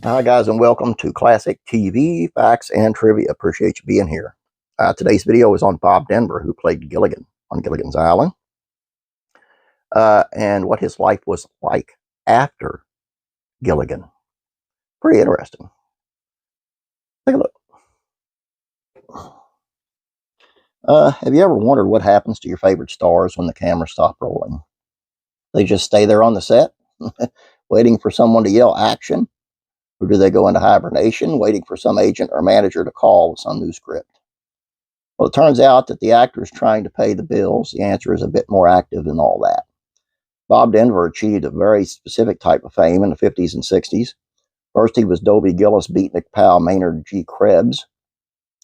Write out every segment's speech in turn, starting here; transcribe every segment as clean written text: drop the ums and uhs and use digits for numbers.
Hi, guys, and welcome to Classic TV Facts and Trivia. Appreciate you being here. Today's video is on Bob Denver, who played Gilligan on Gilligan's Island, and what his life was like after Gilligan. Pretty interesting. Take a look. Have you ever wondered what happens to your favorite stars when the cameras stop rolling? They just stay there on the set, waiting for someone to yell action? Or do they go into hibernation, waiting for some agent or manager to call with some new script? Well, it turns out that the actor is trying to pay the bills. The answer is a bit more active than all that. Bob Denver achieved a very specific type of fame in the 50s and 60s. First, he was Dobie Gillis' beatnik pal Maynard G. Krebs.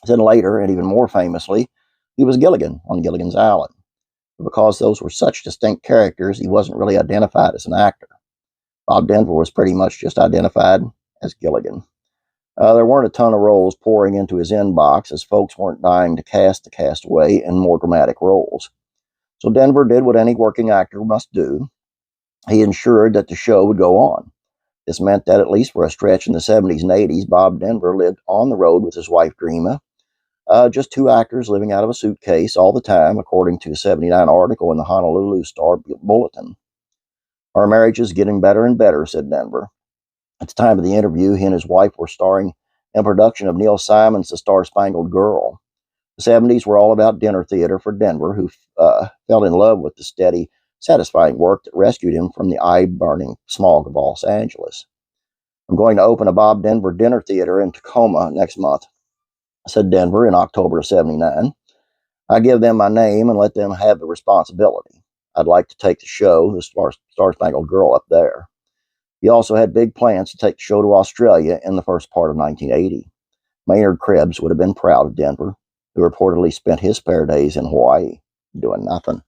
Then later, and even more famously, he was Gilligan on Gilligan's Island. But because those were such distinct characters, he wasn't really identified as an actor. Bob Denver was pretty much just identified as Gilligan. There weren't a ton of roles pouring into his inbox, as folks weren't dying to cast the castaway in more dramatic roles. So Denver did what any working actor must do. He ensured that the show would go on. This meant that at least for a stretch in the 70s and 80s, Bob Denver lived on the road with his wife Dreama. Just two actors living out of a suitcase all the time, according to a 79 article in the Honolulu Star Bulletin. "Our marriage is getting better and better," said Denver. At the time of the interview, he and his wife were starring in a production of Neil Simon's The Star-Spangled Girl. The 70s were all about dinner theater for Denver, who fell in love with the steady, satisfying work that rescued him from the eye-burning smog of Los Angeles. "I'm going to open a Bob Denver dinner theater in Tacoma next month," said Denver in October of 79. "I give them my name and let them have the responsibility. I'd like to take the show, The Star-Spangled Girl, up there." He also had big plans to take the show to Australia in the first part of 1980. Maynard Krebs would have been proud of Denver, who reportedly spent his spare days in Hawaii doing nothing.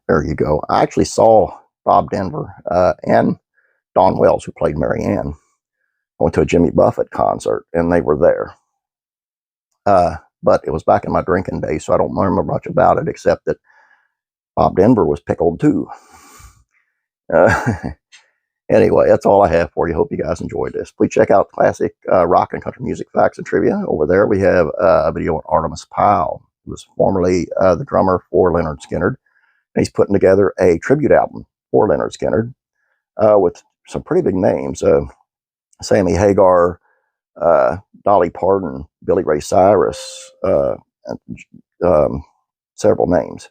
There you go. I actually saw Bob Denver and Dawn Wells, who played Mary Ann, going to a Jimmy Buffett concert, and they were there. But it was back in my drinking days, so I don't remember much about it, except that Bob Denver was pickled too. Anyway, that's all I have for you. Hope you guys enjoyed this. Please check out Classic Rock and Country Music Facts and Trivia. Over there, we have a video on Artemis Powell, who was formerly the drummer for Lynyrd Skynyrd. And he's putting together a tribute album for Lynyrd Skynyrd with some pretty big names. Sammy Hagar, Dolly Parton, Billy Ray Cyrus, and several names.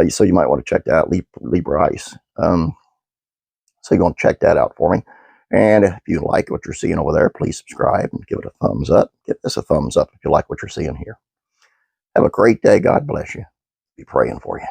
So you might want to check that out, Lee Bryce. So you're going to check that out for me. And if you like what you're seeing over there, please subscribe and give it a thumbs up. Give this a thumbs up if you like what you're seeing here. Have a great day. God bless you. Be praying for you.